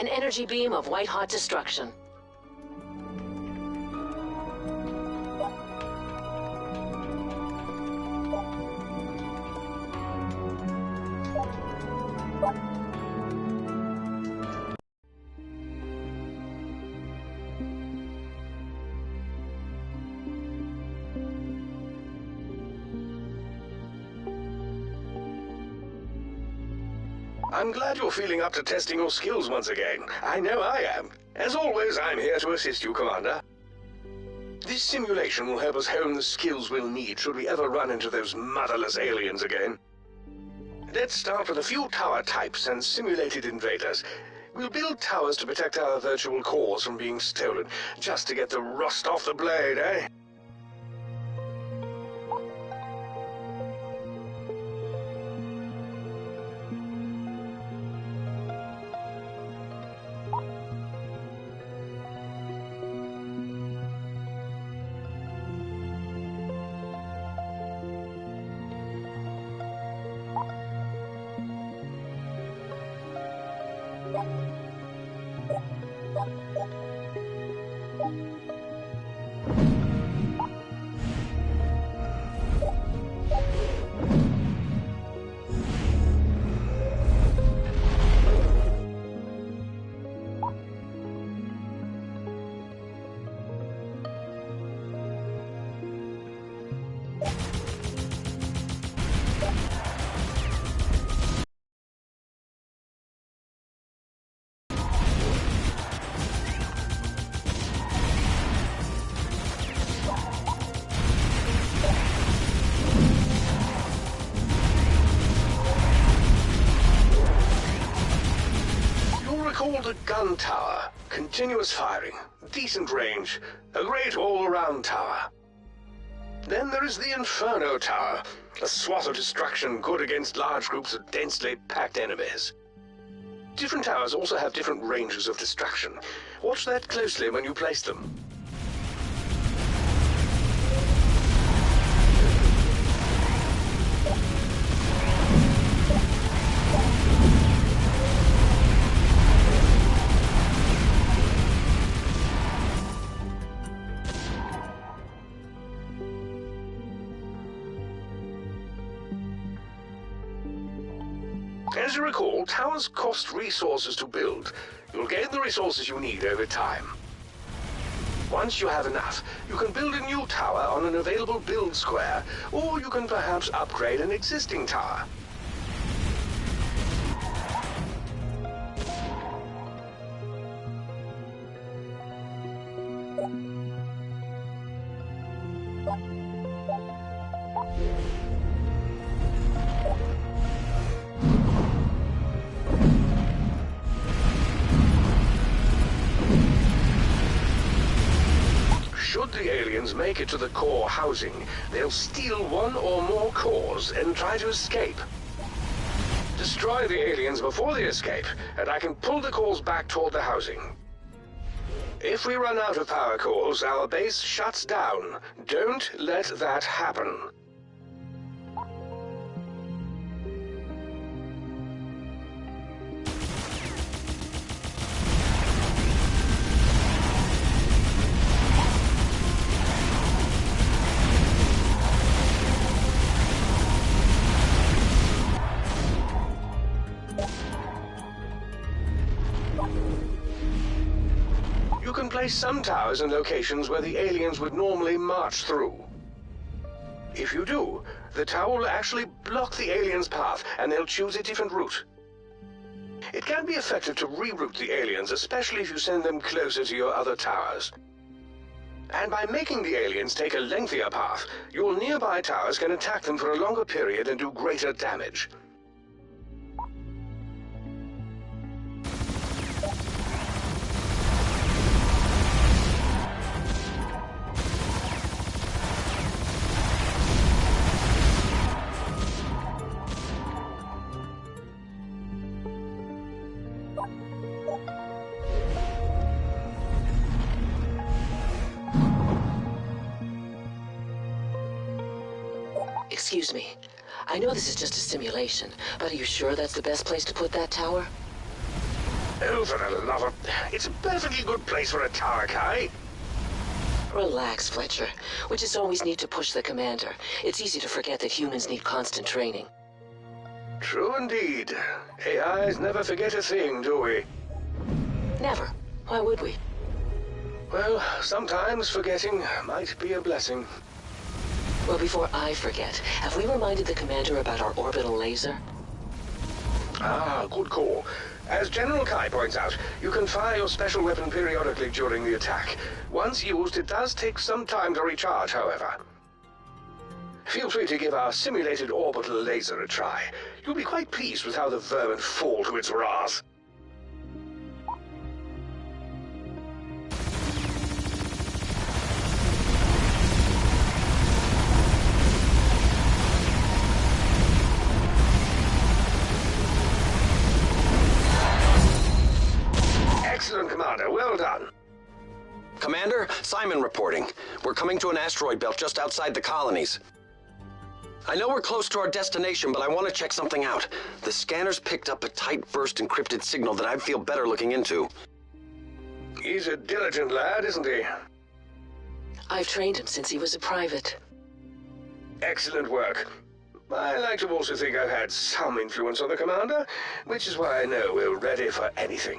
An energy beam of white-hot destruction. I'm glad you're feeling up to testing your skills once again. I know I am. As always, I'm here to assist you, Commander. This simulation will help us hone the skills we'll need should we ever run into those motherless aliens again. Let's start with a few tower types and simulated invaders. We'll build towers to protect our virtual cores from being stolen, just to get the rust off the blade, eh? Called a gun tower, continuous firing, decent range, a great all-around tower. Then there is the Inferno Tower, a swath of destruction good against large groups of densely packed enemies. Different towers also have different ranges of destruction. Watch that closely when you place them. As you recall, towers cost resources to build. You'll gain the resources you need over time. Once you have enough, you can build a new tower on an available build square, or you can perhaps upgrade an existing tower. Should the aliens make it to the core housing, they'll steal one or more cores and try to escape. Destroy the aliens before they escape, and I can pull the cores back toward the housing. If we run out of power cores, our base shuts down. Don't let that happen. You can place some towers in locations where the aliens would normally march through. If you do, the tower will actually block the aliens' path, and they'll choose a different route. It can be effective to reroute the aliens, especially if you send them closer to your other towers. And by making the aliens take a lengthier path, your nearby towers can attack them for a longer period and do greater damage. Excuse me. I know this is just a simulation, but are you sure that's the best place to put that tower? Oh, for the love of... It's a perfectly good place for a tower, Kai. Relax, Fletcher. We just always need to push the commander. It's easy to forget that humans need constant training. True indeed. AIs never forget a thing, do we? Never. Why would we? Well, sometimes forgetting might be a blessing. Well, before I forget, have we reminded the commander about our orbital laser? Ah, good call. As General Kai points out, you can fire your special weapon periodically during the attack. Once used, it does take some time to recharge, however. Feel free to give our simulated orbital laser a try. You'll be quite pleased with how the vermin fall to its wrath. Excellent, Commander. Well done. Commander, Simon reporting. We're coming to an asteroid belt just outside the colonies. I know we're close to our destination, but I want to check something out. The scanners picked up a tight burst encrypted signal that I'd feel better looking into. He's a diligent lad, isn't he? I've trained him since he was a private. Excellent work. I like to also think I've had some influence on the Commander, which is why I know we're ready for anything.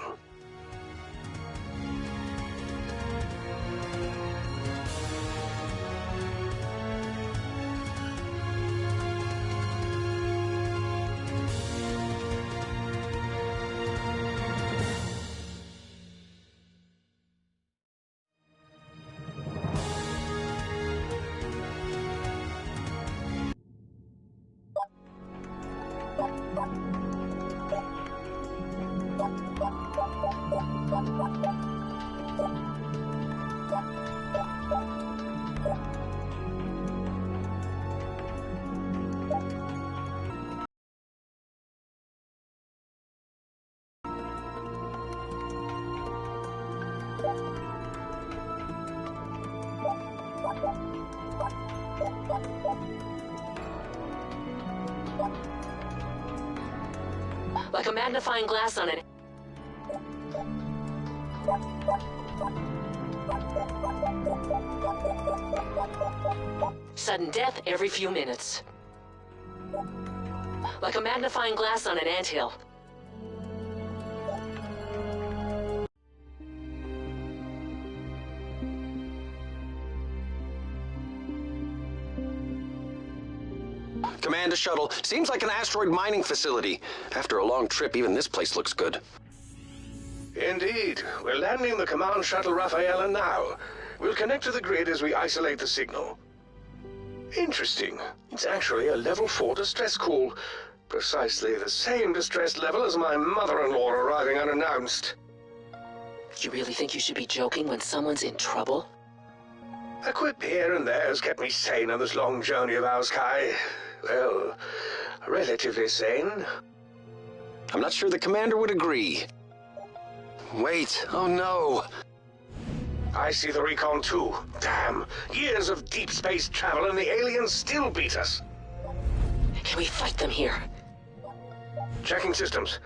Like a magnifying glass on it. Sudden death every few minutes. Like a magnifying glass on an anthill. Command a shuttle. Seems like an asteroid mining facility. After a long trip, even this place looks good. Indeed. We're landing the command shuttle Rafaela now. We'll connect to the grid as we isolate the signal. Interesting. It's actually a level 4 distress call. Precisely the same distress level as my mother-in-law arriving unannounced. You really think you should be joking when someone's in trouble? A quip here and there has kept me sane on this long journey of ours, Kai. Well, relatively sane. I'm not sure the commander would agree. Wait, oh no. I see the recon too. Damn, years of deep space travel and the aliens still beat us. Can we fight them here? Checking systems.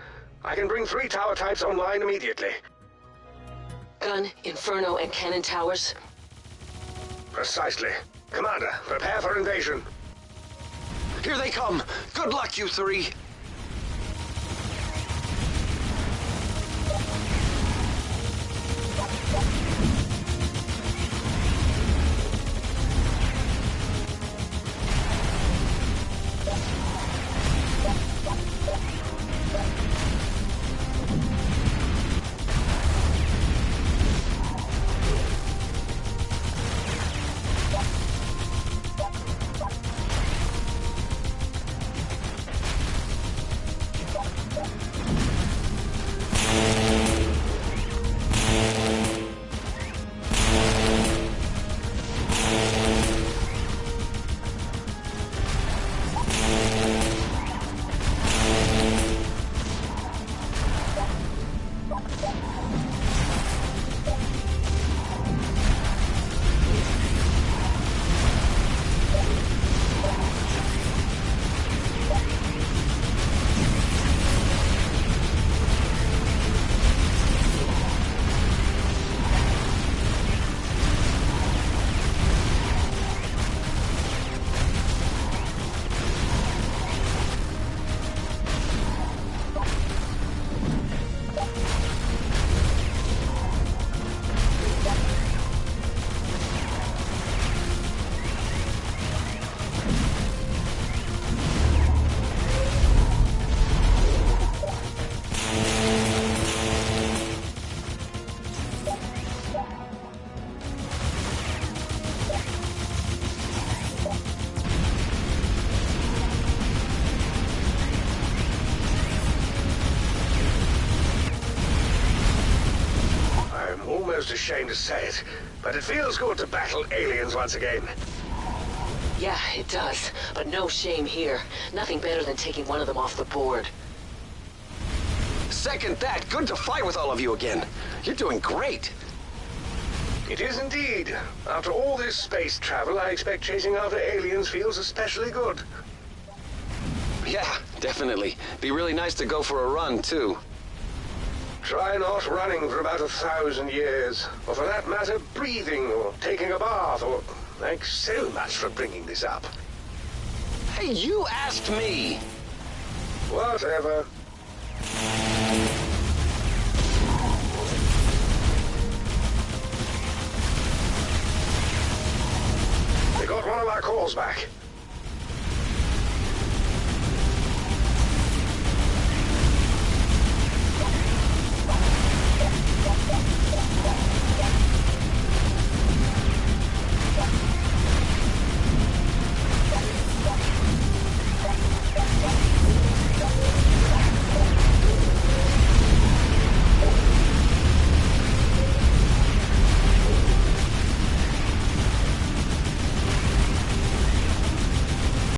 I can bring 3 tower types online immediately. Gun, Inferno, and cannon towers? Precisely. Commander, prepare for invasion. Here they come. Good luck, you 3. almost ashamed to say it, but it feels good to battle aliens once again. Yeah, it does. But no shame here. Nothing better than taking one of them off the board. Second that. Good to fight with all of you again. You're doing great. It is indeed. After all this space travel, I expect chasing after aliens feels especially good. Yeah, definitely. Be really nice to go for a run, too. Try not running for about 1,000 years, or for that matter, breathing, or taking a bath, or... Thanks so much for bringing this up. Hey, you asked me! Whatever. They got one of our calls back.